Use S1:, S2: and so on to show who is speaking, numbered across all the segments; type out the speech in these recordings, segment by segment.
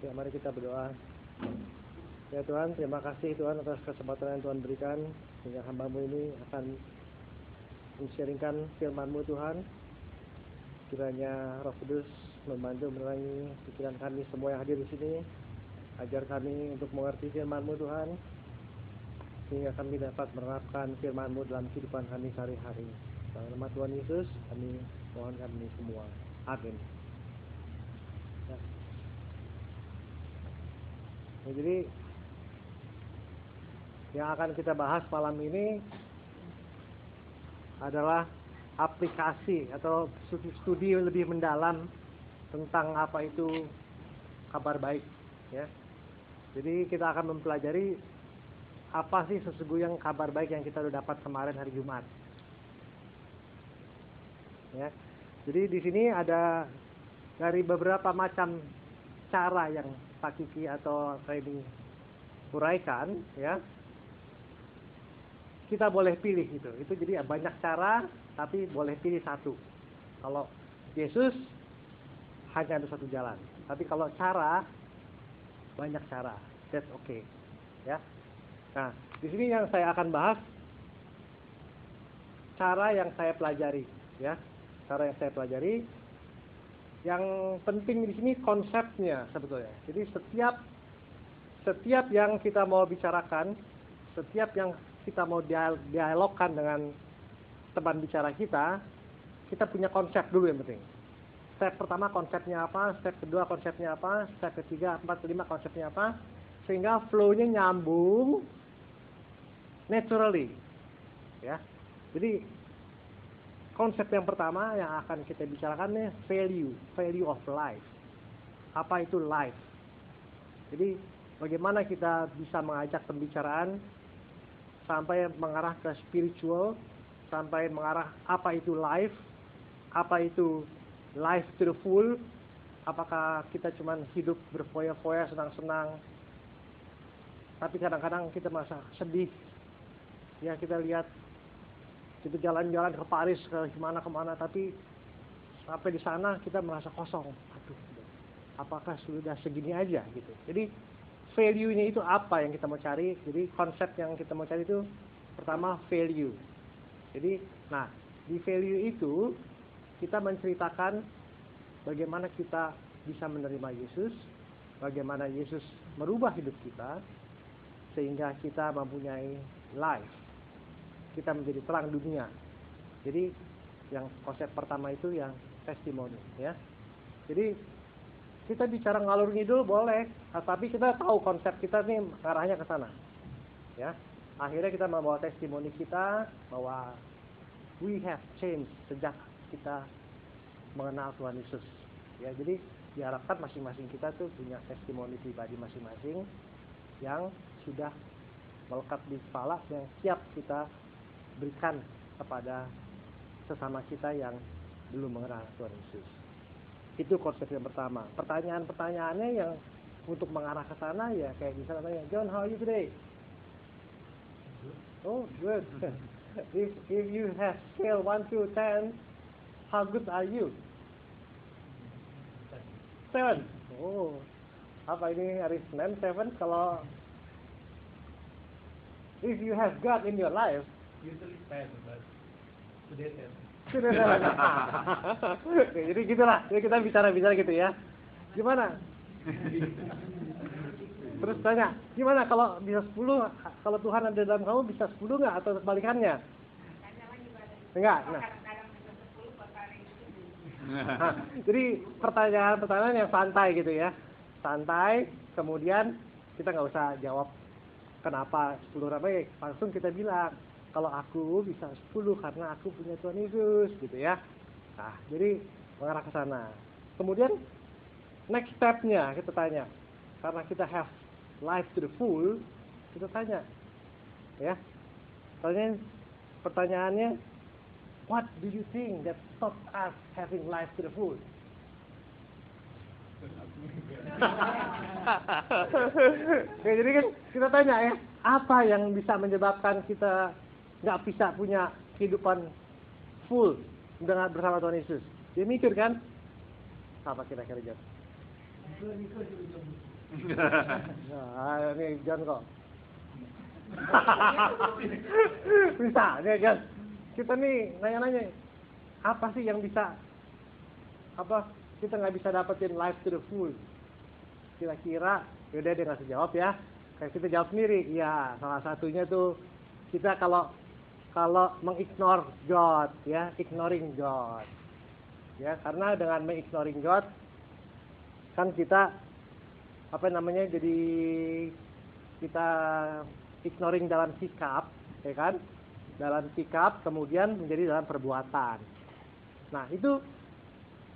S1: Ya, mari kita berdoa. Ya Tuhan, terima kasih Tuhan atas kesempatan yang Tuhan berikan sehingga hamba-Mu ini akan men-sharingkan firman-Mu Tuhan. Kiranya Roh Kudus membantu menerangi pikiran kami semua yang hadir di sini, ajar kami untuk mengerti firman-Mu Tuhan, sehingga kami dapat menerapkan firman-Mu dalam kehidupan kami sehari-hari. Dalam nama Tuhan Yesus, kami mohon kami semua. Amin. Ya. Ya, jadi yang akan kita bahas malam ini adalah aplikasi atau studi lebih mendalam tentang apa itu kabar baik, ya. Jadi kita akan mempelajari apa sih sesungguhnya kabar baik yang kita sudah dapat kemarin hari Jumat. Ya. Jadi di sini ada dari beberapa macam cara yang Pak Kiki atau Reni uraikan, ya. Kita boleh pilih itu. Itu jadi banyak cara, tapi boleh pilih satu. Kalau Yesus hanya ada satu jalan. Tapi kalau cara banyak cara. That's okay. Ya. Nah, di sini yang saya akan bahas cara yang saya pelajari, ya. Cara yang saya pelajari. Yang penting di sini konsepnya sebetulnya. Jadi setiap yang kita mau bicarakan, setiap yang kita mau dialogkan dengan teman bicara kita punya konsep dulu yang penting. Step pertama konsepnya apa, step kedua konsepnya apa, step ketiga, 4, 5 konsepnya apa, sehingga flow-nya nyambung naturally. Ya. Jadi konsep yang pertama yang akan kita bicarakan nih value of life. Apa itu life? Jadi bagaimana kita bisa mengajak pembicaraan sampai mengarah ke spiritual, sampai mengarah apa itu life, apa itu life to the full, apakah kita cuma hidup berfoya-foya, senang-senang, tapi kadang-kadang kita merasa sedih. Ya, kita lihat kita jalan-jalan ke Paris, ke kemana, tapi sampai di sana kita merasa kosong. Aduh, apakah sudah segini aja gitu. Jadi value-nya itu apa yang kita mau cari. Jadi konsep yang kita mau cari itu pertama value. Jadi, nah di value itu kita menceritakan bagaimana kita bisa menerima Yesus, bagaimana Yesus merubah hidup kita sehingga kita mempunyai life. Kita menjadi terang dunia. Jadi yang konsep pertama itu yang testimoni, ya. Jadi kita bicara ngalur ngidul boleh, tapi kita tahu konsep kita nih arahnya ke sana. Ya. Akhirnya kita membawa testimoni kita bahwa we have changed sejak kita mengenal Tuhan Yesus. Ya, jadi diharapkan masing-masing kita tuh punya testimoni pribadi masing-masing yang sudah melekat di kepala yang siap kita berikan kepada sesama kita yang belum mengenal Tuhan Yesus. Itu konsep yang pertama. Pertanyaan-pertanyaannya yang untuk mengarah ke sana ya kayak misalnya, John, how are you today? Oh, good. If you have scale 1 to 10, how good are you? 7. Oh, apa ini hari Senin 7? Kalau if you have God in your life,
S2: usually 10, but today 10.
S1: Jadi gitulah, jadi kita bicara gitu ya. Gimana? Terus tanya, gimana kalau bisa 10, kalau Tuhan ada dalam kamu bisa 10 nggak atau kebalikannya? Enggak. Nah, jadi pertanyaan yang santai gitu ya. Santai, kemudian kita nggak usah jawab kenapa 10 baik, langsung kita bilang, kalau aku bisa 10 karena aku punya Tuhan Yesus gitu ya. Nah, jadi mengarah ke sana. Kemudian next step-nya kita tanya. Karena kita have life to the full, kita tanya. Ya. Pertanyaannya, what do you think that stops us having life to the full? Oke, jadi kan kita tanya ya, apa yang bisa menyebabkan kita nggak bisa punya kehidupan full dengan bersama Tuhan Yesus? Dia mikir kan? Apa kira-kira John?
S2: Niko di ujung.
S1: Nah, ini John kok. Bisa, nih John. Kita nih nanya-nanya, apa sih yang bisa, apa kita nggak bisa dapetin life to the full? Kira-kira, yaudah dia nggak jawab ya. Kayak kita jawab sendiri, ya salah satunya tuh kita kalau mengignore God, ya, ignoring God, ya, karena dengan mengignoring God kan kita apa namanya, jadi kita ignoring dalam sikap, ya kan, dalam sikap kemudian menjadi dalam perbuatan. Nah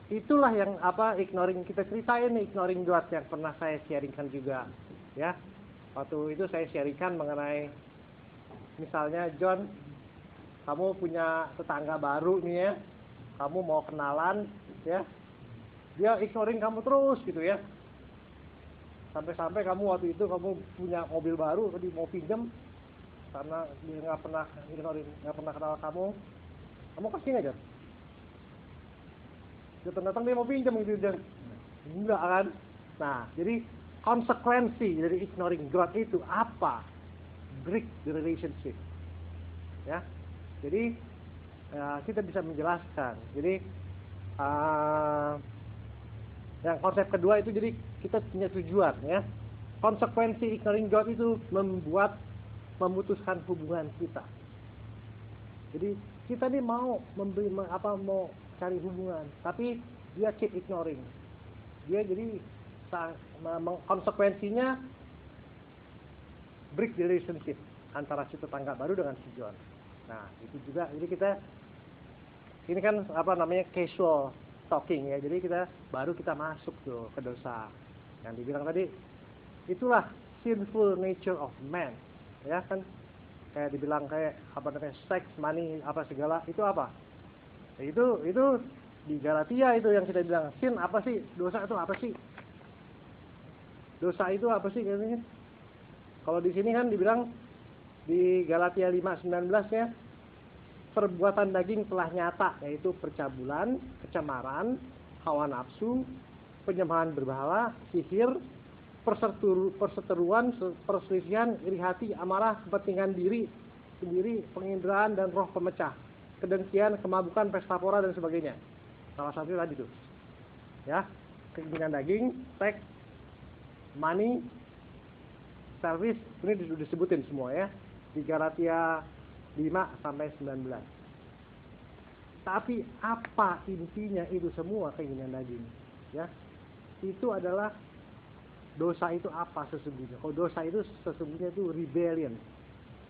S1: itulah yang apa ignoring, kita ceritain nih ignoring God yang pernah saya sharingkan juga, ya. Waktu itu saya sharingkan mengenai misalnya John, kamu punya tetangga baru nih ya, kamu mau kenalan ya, dia ignoring kamu terus gitu ya, sampai-sampai kamu waktu itu kamu punya mobil baru, tadi mau pinjam karena dia nggak pernah ignoring, nggak pernah kenal kamu kasih nggak John? Datang-datang dia mau pinjam gitu John, enggak kan? Nah jadi konsekuensi dari ignoring God itu apa? Break the relationship, ya. Jadi kita bisa menjelaskan. Jadi yang konsep kedua itu, jadi kita punya tujuan, ya. Konsekuensi ignoring God itu memutuskan hubungan kita. Jadi kita nih mau mau cari hubungan, tapi dia keep ignoring. Dia jadi konsekuensinya break the relationship antara si tetangga baru dengan si John. Nah, itu juga, jadi kita ini kan apa namanya casual talking ya. Jadi baru kita masuk tuh ke dosa. Yang dibilang tadi itulah sinful nature of man. Ya kan kayak dibilang kayak apa namanya sex, money, apa segala itu apa? Ya, itu di Galatia itu yang kita bilang sin apa sih? Dosa itu apa sih? Dosa itu apa sih katanya? Kalau di sini kan dibilang di Galatia 5:19 ya, perbuatan daging telah nyata, yaitu percabulan, kecemaran, hawa nafsu, penyembahan berhala, sihir, perseteruan, perselisihan, iri hati, amarah, kepentingan diri sendiri, penginderaan dan roh pemecah, kedengkian, kemabukan, pesta pora dan sebagainya. Salah satu tadi tuh, ya, keinginan daging, seks, money, service, ini disebutin semua ya di Galatia 5-19. Tapi apa intinya itu semua keinginan daging? Ya, itu adalah dosa itu apa sesungguhnya? Kalau dosa itu sesungguhnya itu rebellion,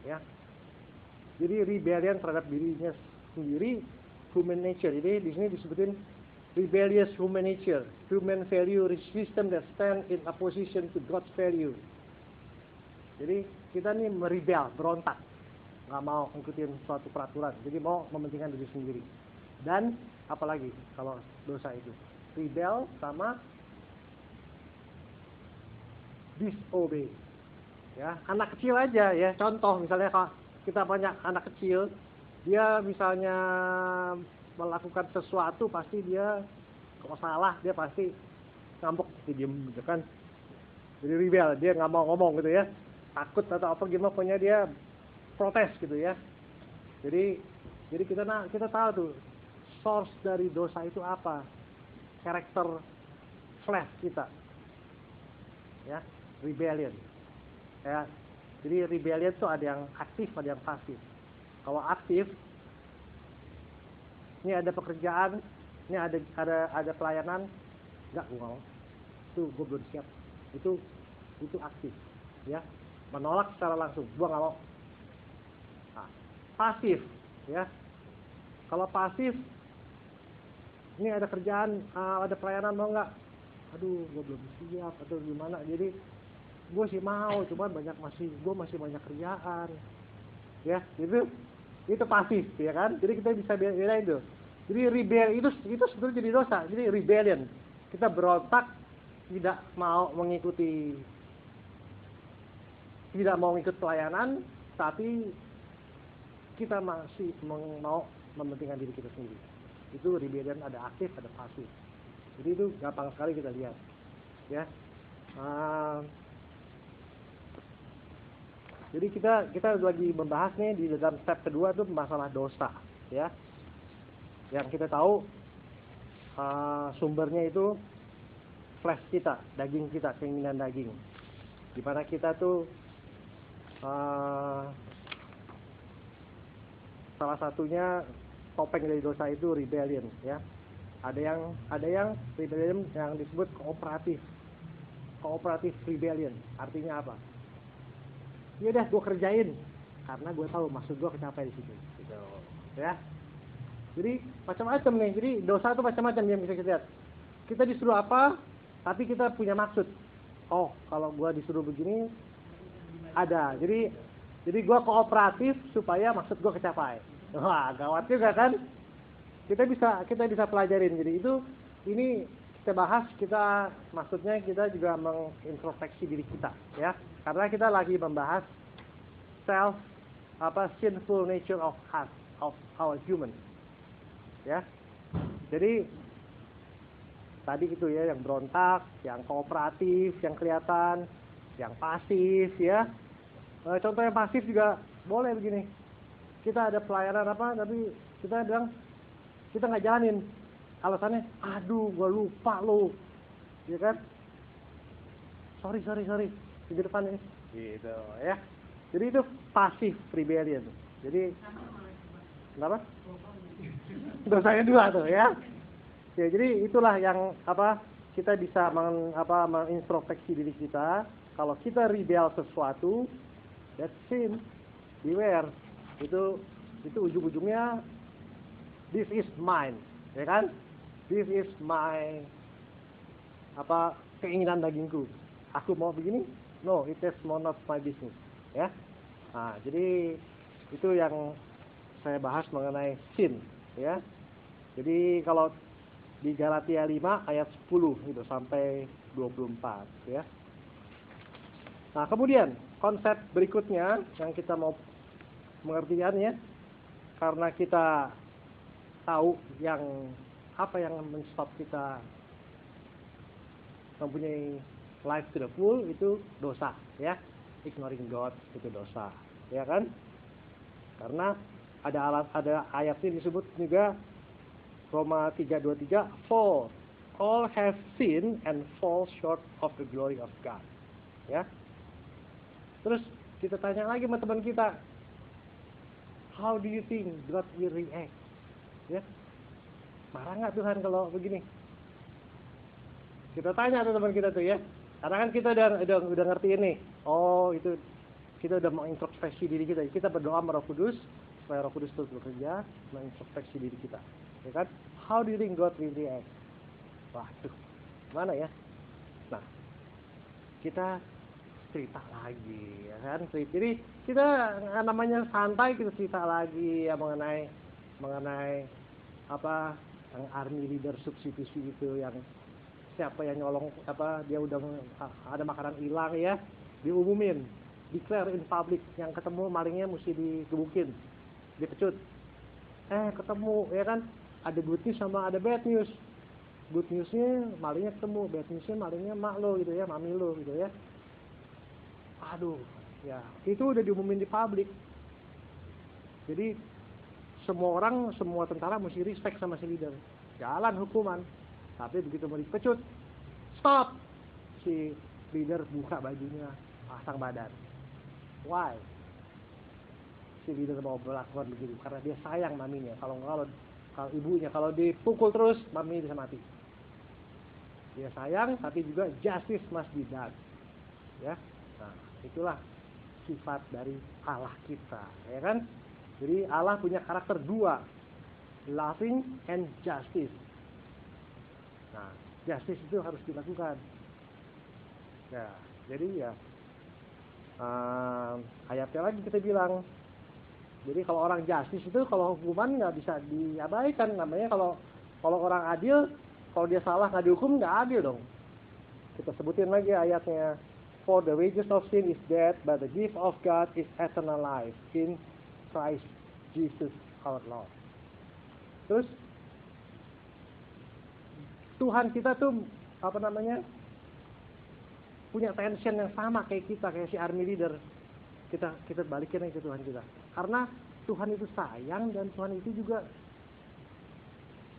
S1: ya. Jadi rebellion terhadap dirinya sendiri, human nature. Jadi di sini disebutin rebellious human nature, human value system that stand in opposition to God's value. Jadi kita nih merebel, berontak, nggak mau ngikutin suatu peraturan, jadi mau mementingkan diri sendiri. Dan apalagi kalau dosa itu rebel sama disobey, ya. Anak kecil aja ya, contoh misalnya kalau kita banyak anak kecil, dia misalnya melakukan sesuatu pasti dia kalau salah dia pasti ngambek, diem gitu kan, jadi rebel, dia nggak mau ngomong gitu ya, takut atau apa gimana, pokoknya dia protes gitu ya. Jadi kita tahu tuh source dari dosa itu apa, karakter flesh kita, ya, rebellion, ya. Jadi rebellion tuh ada yang aktif, ada yang pasif. Kalau aktif, ini ada pekerjaan, ini ada pelayanan, enggak, gue mau, itu gue belum siap, itu aktif, ya, menolak secara langsung, gue nggak mau. Nah, pasif, ya. Kalau pasif, ini ada kerjaan, ada pelayanan, mau nggak? Aduh, gue belum siap atau gimana. Jadi gue sih mau, cuman gue masih banyak kerjaan, ya. Itu pasif, ya kan? Jadi kita bisa bedain itu. Jadi rebel itu sebetulnya jadi dosa. Jadi rebellion, kita berontak, tidak mau mengikut pelayanan, tapi kita masih mau mementingkan diri kita sendiri. Itu rebellion, ada aktif, ada pasif. Jadi itu gampang sekali kita lihat. ya. Uh, jadi kita lagi membahas nih di dalam step kedua tuh masalah dosa, ya. Yang kita tahu sumbernya itu flesh kita, daging kita, keinginan daging. Di mana kita tuh salah satunya topeng dari dosa itu rebellion, ya. Ada yang rebellion yang disebut kooperatif rebellion. Artinya apa? Ya udah gue kerjain karena gue tahu maksud gue kecapai di situ, gitu, ya. Jadi macam-macam nih. Jadi dosa itu macam-macam yang bisa kita lihat. Kita disuruh apa, tapi kita punya maksud. Oh, kalau gue disuruh begini ada. Jadi gue kooperatif supaya maksud gue kecapai. Wah, gawat juga kan? Kita bisa pelajarin. Jadi ini kita bahas, maksudnya kita juga mengintrospeksi diri kita, ya. Karena kita lagi membahas sinful nature of our human, ya. Jadi tadi itu ya, yang berontak, yang kooperatif, yang kelihatan, yang pasif, ya. Contoh yang pasif juga boleh begini. Kita ada pelayanan tapi kita bilang kita nggak jalanin. Alasannya, aduh, gue lupa lo, ya kan? Sorry, di depan ini, gitu, ya. Jadi itu pasif rebellion. Jadi, kenapa? Dosanya dua tuh, ya. Ya, jadi itulah yang kita bisa mengintrospeksi diri kita. Kalau kita rebel sesuatu, that's sin. Beware. Itu ujung-ujungnya this is mine, ya kan? This is my keinginan dagingku. Aku mau begini? No, it is none of my business, ya. Nah, jadi itu yang saya bahas mengenai sin, ya. Jadi kalau di Galatia 5 ayat 10 gitu sampai 24, ya. Nah, kemudian konsep berikutnya yang kita mau mengertikannya, karena kita tahu apa yang men-stop kita mempunyai life to the full itu dosa, ya. Ignoring God itu dosa, ya kan? Karena ada ayatnya disebut juga Roma 3:23, for all have sinned and fall short of the glory of God, ya. Terus kita tanya lagi sama teman kita, how do you think God will react? Ya, marah nggak Tuhan kalau begini? Kita tanya tuh teman kita tuh, ya. Karena kan kita udah ngerti ini. Oh, itu kita udah mengintrospeksi diri kita. Kita berdoa sama Roh Kudus supaya Roh Kudus terus bekerja mengintrospeksi diri kita, ya kan? How do you think God will react? Waduh, mana ya? Nah, kita cerita lagi, ya kan? Jadi kita namanya santai, kita cerita lagi ya mengenai yang army leader substitusi itu, yang siapa yang nyolong dia udah ada makanan hilang, ya, diumumin, declare in public, yang ketemu malingnya mesti digebukin, dipecut. Ketemu, ya kan? Ada good news sama ada bad news. Good newsnya malingnya ketemu, bad newsnya malingnya mak lo gitu, ya, mami lo gitu, ya. Aduh, ya, itu udah diumumin di publik. Jadi semua tentara mesti respect sama si leader. Jalan hukuman. Tapi begitu mau dipecut, stop. Si leader buka bajunya, pasang badan. Why? Si leader mau melakukan begitu karena dia sayang maminya. Kalau ibunya, kalau dipukul terus, mami bisa mati. Dia sayang, tapi juga justice must be done, ya. Nah, itulah sifat dari Allah kita, ya kan? Jadi Allah punya karakter dua, loving and justice. Nah, justice itu harus dilakukan. Ya, jadi ya ayatnya lagi kita bilang. Jadi kalau orang justice itu, kalau hukuman nggak bisa diabaikan. Namanya kalau orang adil, kalau dia salah nggak dihukum, nggak adil dong. Kita sebutin lagi ayatnya. For the wages of sin is death, but the gift of God is eternal life in Christ Jesus our Lord. Terus Tuhan kita tuh punya tension yang sama kayak kita, kayak si army leader. Kita balikin aja ke Tuhan kita. Karena Tuhan itu sayang dan Tuhan itu juga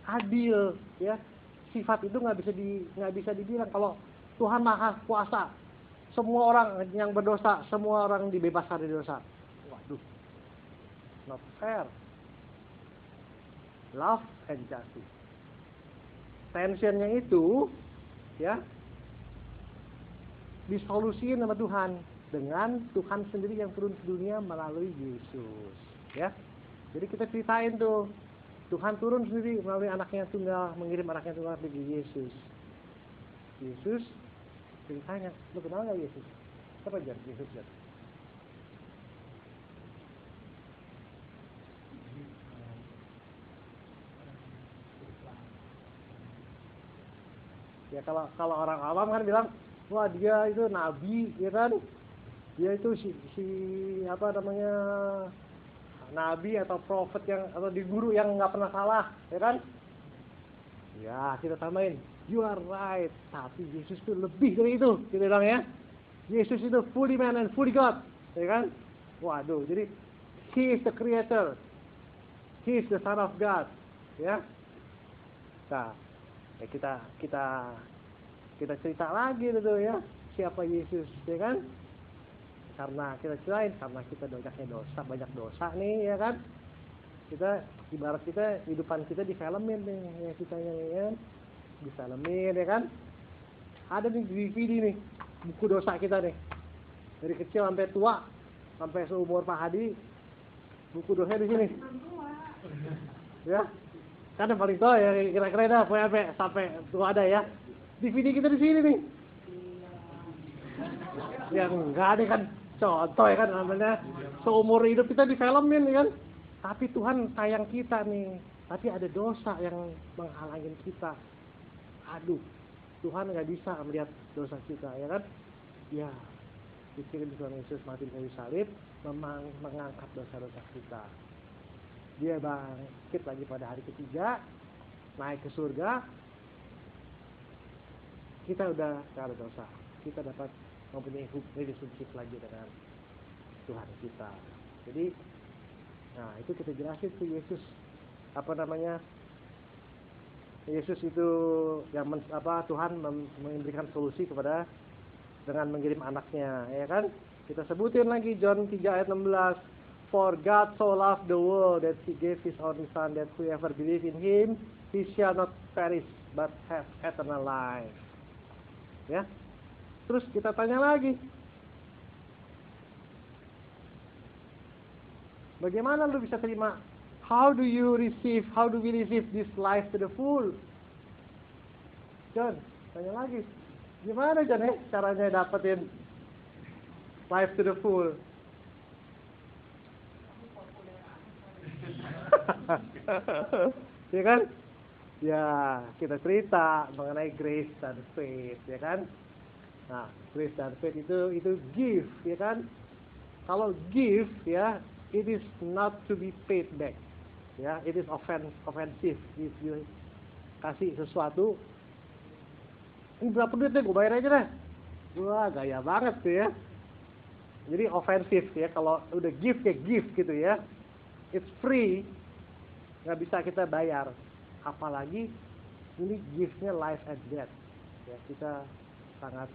S1: adil, ya. Sifat itu nggak bisa dibilang kalau Tuhan Maha Kuasa. Semua orang yang berdosa, semua orang dibebaskan dari dosa. Waduh, not fair. Love and justice. Tensionnya itu, ya, disolusiin sama Tuhan dengan Tuhan sendiri yang turun ke dunia melalui Yesus, ya. Jadi kita ceritain tuh, Tuhan turun sendiri melalui anaknya tunggal, mengirim anaknya tunggal bagi Yesus. Yesus ceritanya, lu kenal nggak Yesus? Siapa Jan? Yesus Jan? Ya kalau orang awam kan bilang, wah dia itu nabi, ya kan? Dia itu si apa namanya, nabi atau prophet yang atau di guru yang nggak pernah salah, ya kan? Ya kita tambahin, you are right. Tapi Yesus itu lebih dari itu, kita bilang ya. Yesus itu fully man and fully God, ya kan? Waduh, jadi He is the creator, He is the Son of God, ya. Nah, ya kita cerita lagi itu ya, siapa Yesus, ya kan? Karena kita ceritain, karena kita banyak dosa nih, ya kan? Kita ibarat kita kehidupan kita difilmin nih, ya kita ya, difilmin, ya kan? Ada nih di DVD nih, buku dosa kita nih, dari kecil sampai tua, sampai seumur Pak Hadi, buku dosa di sini, ya. Kan yang paling tua ya kira-kira dah, sampai tua ada ya. DVD kita di sini nih. Ya enggak nih kan contoh ya kan, namanya seumur hidup kita difilmin ya kan. Tapi Tuhan sayang kita nih. Tapi ada dosa yang menghalangin kita. Aduh, Tuhan nggak bisa melihat dosa kita ya kan. Ya, dikirim Tuhan Yesus mati di kayu salib, mengangkat dosa-dosa kita. Dia bangkit lagi pada hari ketiga, naik ke surga. Kita udah gak ada dosa. Kita dapat mempunyai relationship lagi dengan Tuhan kita. Jadi, nah itu kita jelasin tuh Yesus, apa namanya? Yesus itu yang Tuhan memberikan solusi kepada dengan mengirim anaknya, ya kan? Kita sebutin lagi John 3 ayat 16. For God so loved the world that He gave His only Son, that whoever believes in Him, he shall not perish but have eternal life. Ya, terus kita tanya lagi, bagaimana lu bisa terima? How do we receive this life to the full? John, tanya lagi, gimana John caranya dapetin life to the full? Ya kan? Ya, kita cerita mengenai grace dan faith, ya kan? Nah, grace dan faith itu give, ya kan? Kalau give, ya, it is not to be paid back. Ya, it is offensive. If you kasih sesuatu, ini berapa duit deh, gue bayar aja deh. Wah, gaya banget tuh ya. Jadi offensive ya, kalau udah give ya give gitu ya. It's free, nggak bisa kita bayar. Apalagi ini gift-nya life and death. Ya, kita sangat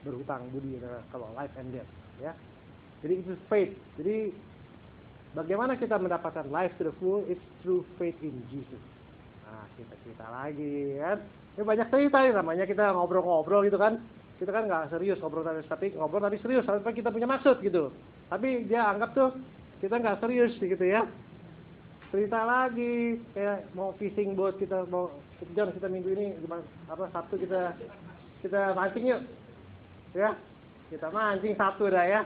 S1: berhutang budi kalau life and death, ya. Jadi itu faith. Jadi bagaimana kita mendapatkan life to the full? It's through faith in Jesus. Nah, kita cerita lagi kan. Ini banyak cerita nih, namanya kita ngobrol-ngobrol gitu kan. Kita kan nggak serius ngobrol tapi serius sampai kita punya maksud gitu. Tapi dia anggap tuh kita nggak serius gitu ya. Cerita lagi kayak mau fishing boat, kita mau John, kita minggu ini Sabtu kita mancing yuk ya, kita mancing Sabtu dah ya.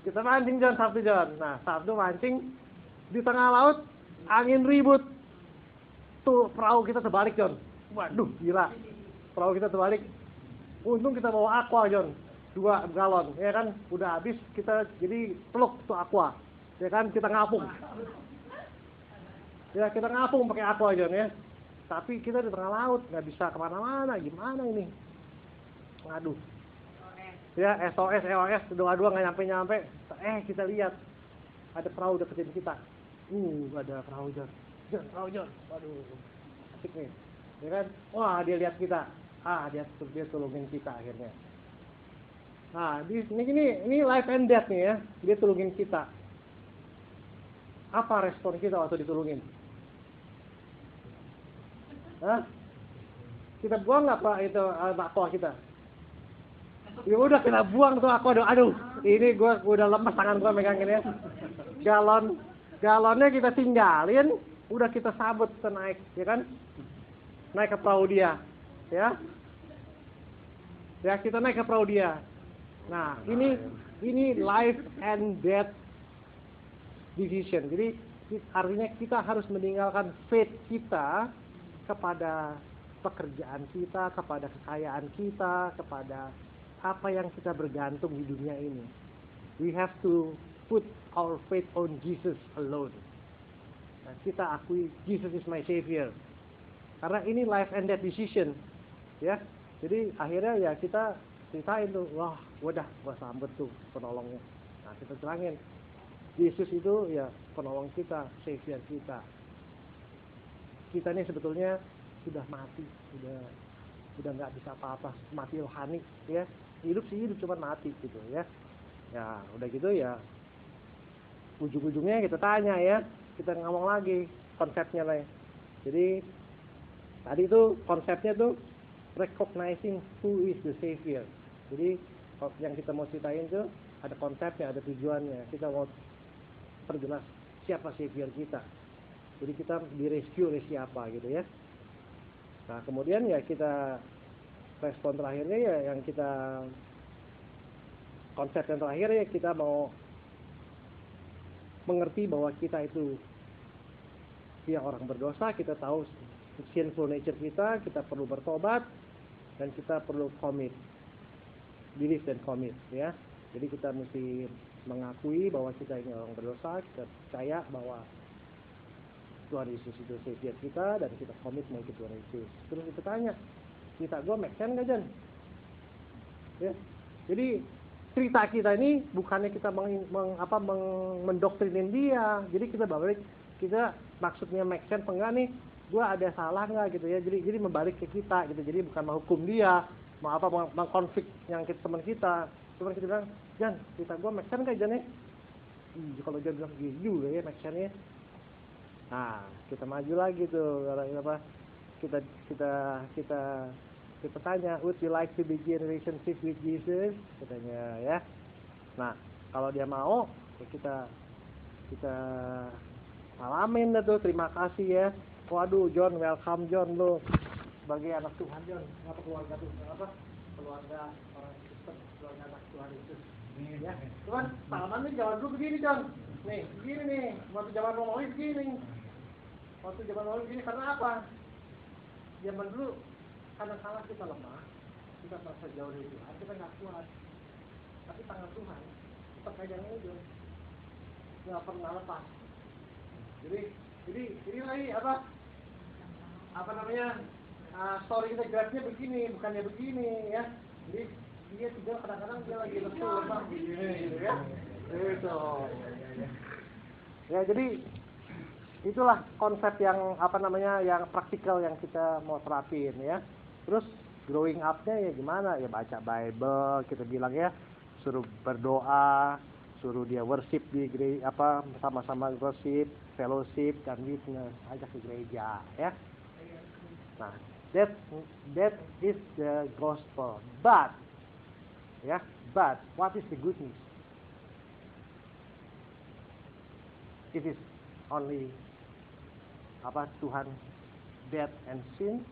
S1: Kita mancing John Sabtu John. Nah Sabtu mancing di tengah laut, angin ribut tuh, perahu kita terbalik John. Waduh gila, perahu kita terbalik. Untung kita bawa aqua John, 2 galon, ya kan, udah habis kita jadi peluk tuh aqua, ya kan, kita ngapung. Ya kita ngapung pakai aqua John ya. Tapi kita di tengah laut, nggak bisa kemana-mana, gimana ini? Aduh. Ya, SOS, EOS, doa-doa nggak nyampe-nyampe. Kita lihat ada perahu deketin kita. Ada perahu John. Perahu John. Waduh, asik nih. Ya kan? Wah, dia lihat kita. Dia tolongin kita akhirnya. Nah, ini life and death nih ya. Dia tolongin kita. Apa respon kita waktu ditolongin? Hah? Kita buang nggak Pak itu aqua kita? Ya udah kita buang tuh aqua. Aduh, ini gua udah lemas tangan gua megangin ya. Galonnya kita tinggalin, udah kita sabut kita naik, ya kan? Naik ke perahu dia, ya. Ya kita naik ke perahu dia. Nah ini life and death decision. Jadi artinya kita harus meninggalkan faith kita kepada pekerjaan kita, kepada kekayaan kita, kepada apa yang kita bergantung di dunia ini. We have to put our faith on Jesus alone. Nah, kita akui Jesus is my Savior. Karena ini life and death decision, ya. Jadi akhirnya ya kita ceritain tuh, wah, gua sambut tuh penolongnya. Nah, kita terangin, Yesus itu ya penolong kita, Savior kita. Kita ini sebetulnya sudah mati, udah nggak bisa apa-apa, mati rohani, ya. Hidup cuma mati gitu, ya. Ya, udah gitu ya. Ujung-ujungnya kita tanya ya, kita ngomong lagi konsepnya lah. Jadi tadi itu konsepnya tuh recognizing who is the Savior. Jadi yang kita mau ceritain tuh ada konsepnya, ada tujuannya. Kita mau perjelas siapa Savior kita. Jadi kita di-rescue oleh siapa gitu ya. Nah kemudian ya kita respon terakhirnya ya yang kita konsep yang terakhir ya kita mau mengerti bahwa kita itu ya orang berdosa, kita tahu sinful nature kita perlu bertobat dan kita perlu commit, believe dan commit ya. Jadi kita mesti mengakui bahwa kita ini orang berdosa, kita percaya bahwa Tuhan Yesus itu Savior kita dan kita komit mau ikut Tuhan Yesus. Terus kita tanya, cerita gue make sense nggak Jan? Ya, jadi cerita kita ini bukannya kita mendoktrinin dia, jadi kita balik, kita maksudnya make sense enggak nih? Gue ada salah nggak gitu ya? Jadi membalik ke kita gitu. Jadi bukan menghukum dia, mengkonflik yang teman kita. Teman kita bilang, Jan, cerita gue make sense nggak Jan ya? Kalau Jan bilang gini juga ya make sense-nya. Nah, kita maju lagi tuh, apa? Kita tanya, would you like to begin relationship with Jesus? Katanya ya. Nah, kalau dia mau, ya kita salamin dah tuh, terima kasih ya. Waduh, John, welcome John lo sebagai anak Tuhan John. Apa keluarga tuh? Apa? Keluarga orang Kristen, keluarga anak Tuhan Yesus. Ya, cuman salaman nih jalan dulu begini John. Nih, begini nih, waktu zaman Romawi begini. Waktu zaman Romawi begini karena apa? Zaman dulu kadang-kadang kita lemah, kita merasa jauh dari Tuhan, kita nggak kuat. Tapi tangan Tuhan, kita pegang aja, nggak pernah lepas. Jadi ini lagi apa namanya? Story integrasinya begini, bukannya begini ya. Jadi dia juga kadang-kadang dia lagi lemah begini gitu ya. Itu. Ya jadi itulah konsep yang yang praktikal yang kita mau terapin ya. Terus growing up-nya ya gimana? Ya baca Bible, kita bilang ya, suruh berdoa, suruh dia worship di gereja, sama-sama worship, fellowship dan witness, ajak ke gereja ya. Nah, that is the gospel. But what is the good news? It is only Tuhan, death and sin.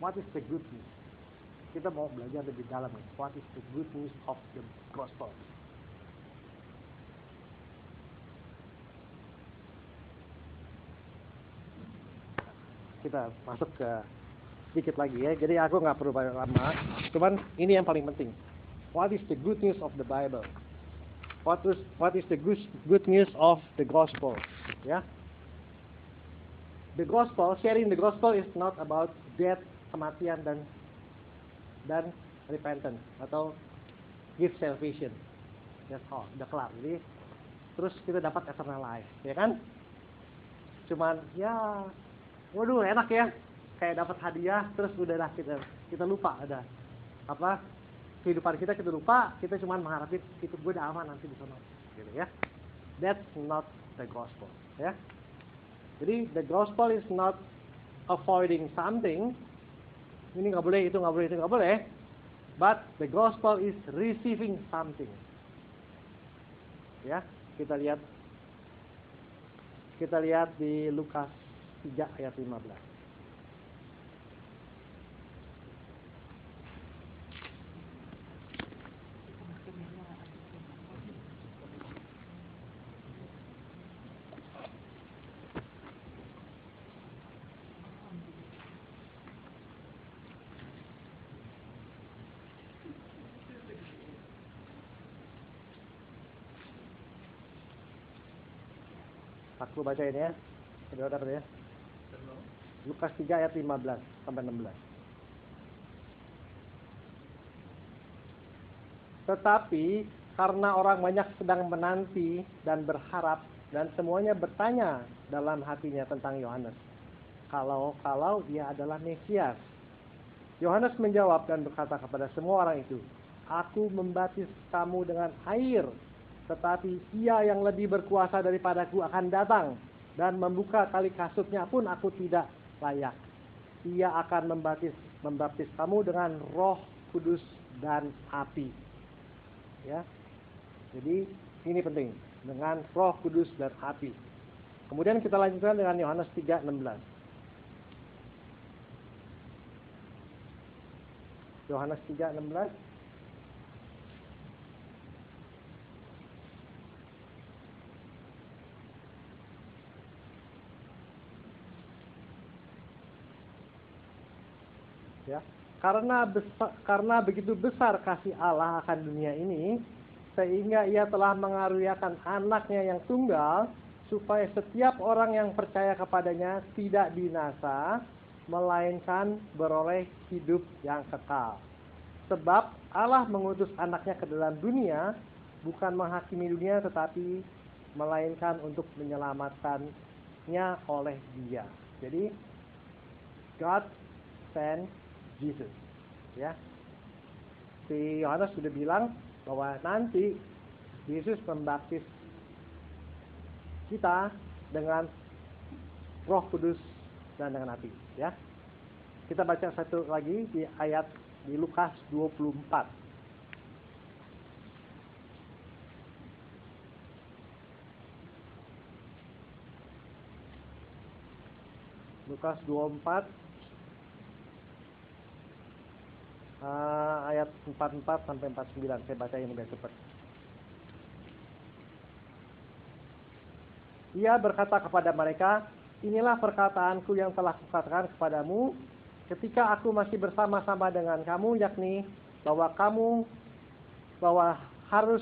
S1: What is the good news? Kita mau belajar lebih dalam nih. What is the good news of the gospel? Kita masuk ke sedikit lagi ya. Jadi aku nggak perlu banyak lama. Cuman ini yang paling penting. What is the good news of the Bible? What is the good news of the gospel? Ya. the gospel, sharing the gospel is not about death, kematian dan repentance atau gift salvation. That's all, udah kelar. Jadi terus kita dapat eternal life, ya kan? Cuman ya, waduh enak ya, kayak dapat hadiah, terus udah dah kita lupa ada apa kehidupan kita lupa, kita cuman mengharapin hidup gue udah aman nanti di sana, gitu ya. That's not the gospel, ya. Jadi the gospel is not avoiding something. Ini nggak boleh, itu nggak boleh, itu nggak boleh. But the gospel is receiving something. Ya, kita lihat di Lukas 3 ayat 15. Aku bacain ya. Saudara ya. Lukas 3 ayat 15 sampai 16. Tetapi karena orang banyak sedang menanti dan berharap dan semuanya bertanya dalam hatinya tentang Yohanes, kalau dia adalah Mesias. Yohanes menjawab dan berkata kepada semua orang itu, "Aku membaptis kamu dengan air, tetapi Ia yang lebih berkuasa daripadaku akan datang, dan membuka tali kasutnya pun aku tidak layak. Ia akan membaptis kamu dengan Roh Kudus dan api." Ya. Jadi ini penting, dengan Roh Kudus dan api. Kemudian kita lanjutkan dengan Yohanes 3:16. Yohanes 3:16. Ya, karena begitu besar kasih Allah akan dunia ini, sehingga Ia telah mengaruniakan anaknya yang tunggal, supaya setiap orang yang percaya kepadanya tidak binasa, melainkan beroleh hidup yang kekal. Sebab Allah mengutus anaknya ke dalam dunia, bukan menghakimi dunia, tetapi melainkan untuk menyelamatkannya oleh Dia. Jadi God sent Jesus, ya. Si Yohanes sudah bilang bahwa nanti Yesus membaptis kita dengan Roh Kudus dan dengan api, ya. Kita baca satu lagi di ayat di Lukas 24. Lukas 24 ayat 44 sampai 49. Saya baca ini biar cepat. Ia berkata kepada mereka, "Inilah perkataanku yang telah kukatakan kepadamu ketika aku masih bersama-sama dengan kamu, yakni bahwa harus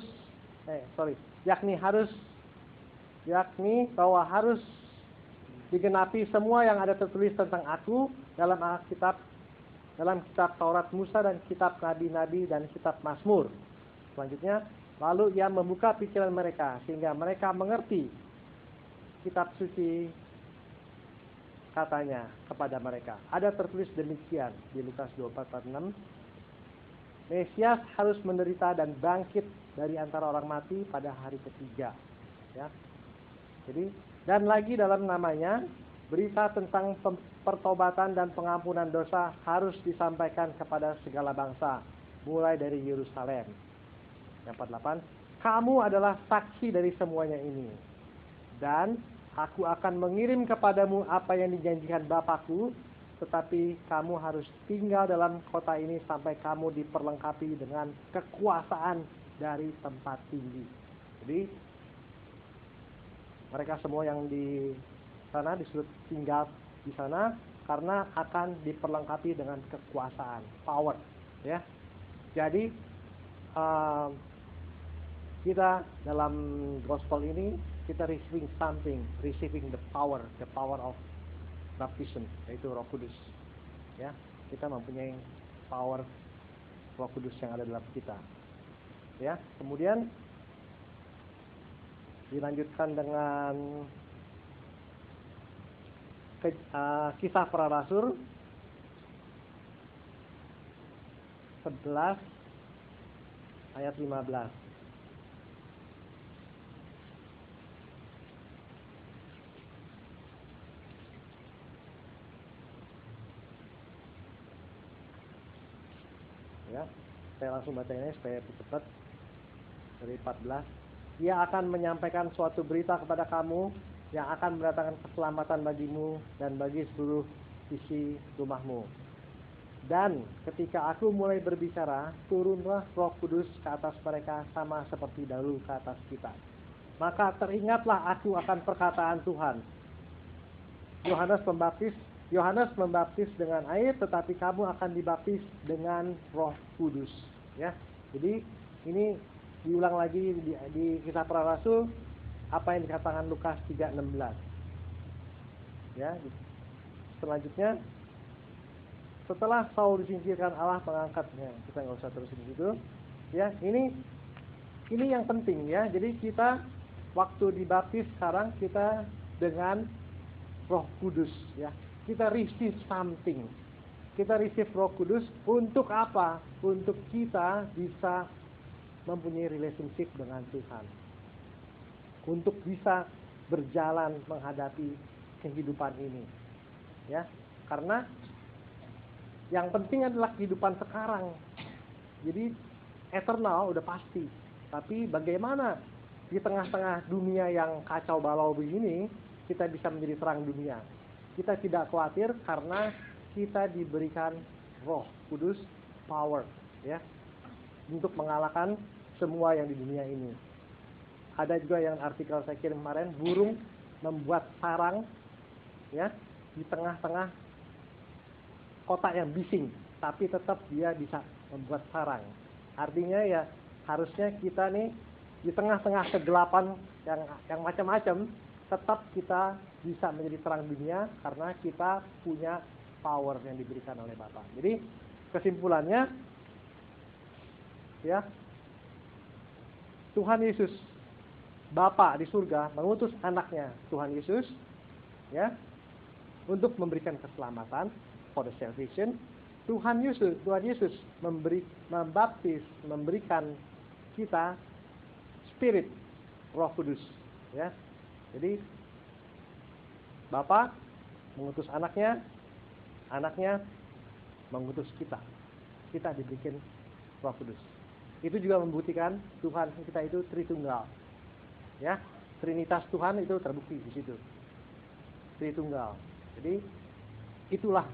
S1: digenapi semua yang ada tertulis tentang aku dalam Alkitab, dalam kitab Taurat Musa dan kitab Nabi-Nabi dan kitab Mazmur." Selanjutnya, lalu ia membuka pikiran mereka sehingga mereka mengerti kitab suci. Katanya kepada mereka, ada tertulis demikian di Lukas 24:46, Mesias harus menderita dan bangkit dari antara orang mati pada hari ketiga. Ya. Jadi, dan lagi dalam namanya berita tentang pertobatan dan pengampunan dosa harus disampaikan kepada segala bangsa, mulai dari Yerusalem. Yang 48, kamu adalah saksi dari semuanya ini. Dan aku akan mengirim kepadamu apa yang dijanjikan Bapakku, tetapi kamu harus tinggal dalam kota ini sampai kamu diperlengkapi dengan kekuasaan dari tempat tinggi. Jadi mereka semua yang di sana disuruh tinggal di sana karena akan diperlengkapi dengan kekuasaan, power, ya. Jadi kita dalam gospel ini kita receiving something, receiving the power of baptism, yaitu Roh Kudus. Ya, kita mempunyai power Roh Kudus yang ada dalam kita. Ya, kemudian dilanjutkan dengan Kisah Para Rasul 11 ayat 15. Ya, saya langsung baca ini supaya cepat. Dari 14, Dia akan menyampaikan suatu berita kepada kamu yang akan mendatangkan keselamatan bagimu dan bagi seluruh isi rumahmu. Dan ketika aku mulai berbicara, turunlah Roh Kudus ke atas mereka sama seperti dahulu ke atas kita. Maka teringatlah aku akan perkataan Tuhan. Yohanes membaptis dengan air, tetapi kamu akan dibaptis dengan Roh Kudus. Ya, jadi ini diulang lagi di Kisah Para Rasul apa yang dikatakan Lukas 3:16. Ya, selanjutnya setelah Saul disingkirkan, Allah mengangkatnya. Kita nggak usah terusin gitu. Ya, ini yang penting ya. Jadi kita waktu dibaptis sekarang kita dengan Roh Kudus ya. Kita receive something. Kita receive Roh Kudus untuk apa? Untuk kita bisa mempunyai relationship dengan Tuhan. Untuk bisa berjalan menghadapi kehidupan ini. Ya, karena yang penting adalah kehidupan sekarang. Jadi eternal udah pasti. Tapi bagaimana di tengah-tengah dunia yang kacau balau begini kita bisa menjadi terang dunia? Kita tidak khawatir karena kita diberikan Roh Kudus, power, ya, untuk mengalahkan semua yang di dunia ini. Ada juga yang artikel saya kirim kemarin, burung membuat sarang, ya, di tengah-tengah kota yang bising, tapi tetap dia bisa membuat sarang. Artinya ya harusnya kita nih di tengah-tengah kegelapan yang macam-macam, tetap kita bisa menjadi terang dunia karena kita punya power yang diberikan oleh Bapa. Jadi kesimpulannya, ya, Tuhan Yesus, Bapa di surga mengutus anaknya Tuhan Yesus, ya, untuk memberikan keselamatan, for the salvation. Tuhan Yesus membaptis, memberikan kita Spirit, Roh Kudus, ya. Jadi Bapa mengutus anaknya mengutus kita. Kita diberikan Roh Kudus. Itu juga membuktikan Tuhan kita itu Tritunggal. Ya, Trinitas Tuhan itu terbukti di situ. Tritunggal. Jadi itulah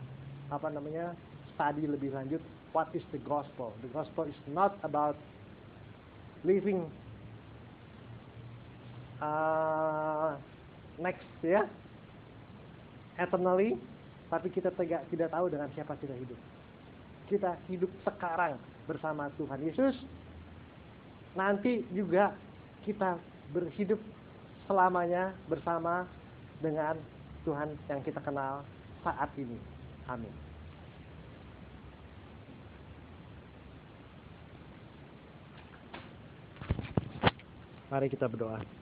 S1: studi lebih lanjut, what is the gospel? The gospel is not about living next, ya, eternally, tapi kita tidak tahu dengan siapa kita hidup. Kita hidup sekarang bersama Tuhan Yesus. Nanti juga kita berhidup selamanya bersama dengan Tuhan yang kita kenal saat ini. Amin. Mari kita berdoa.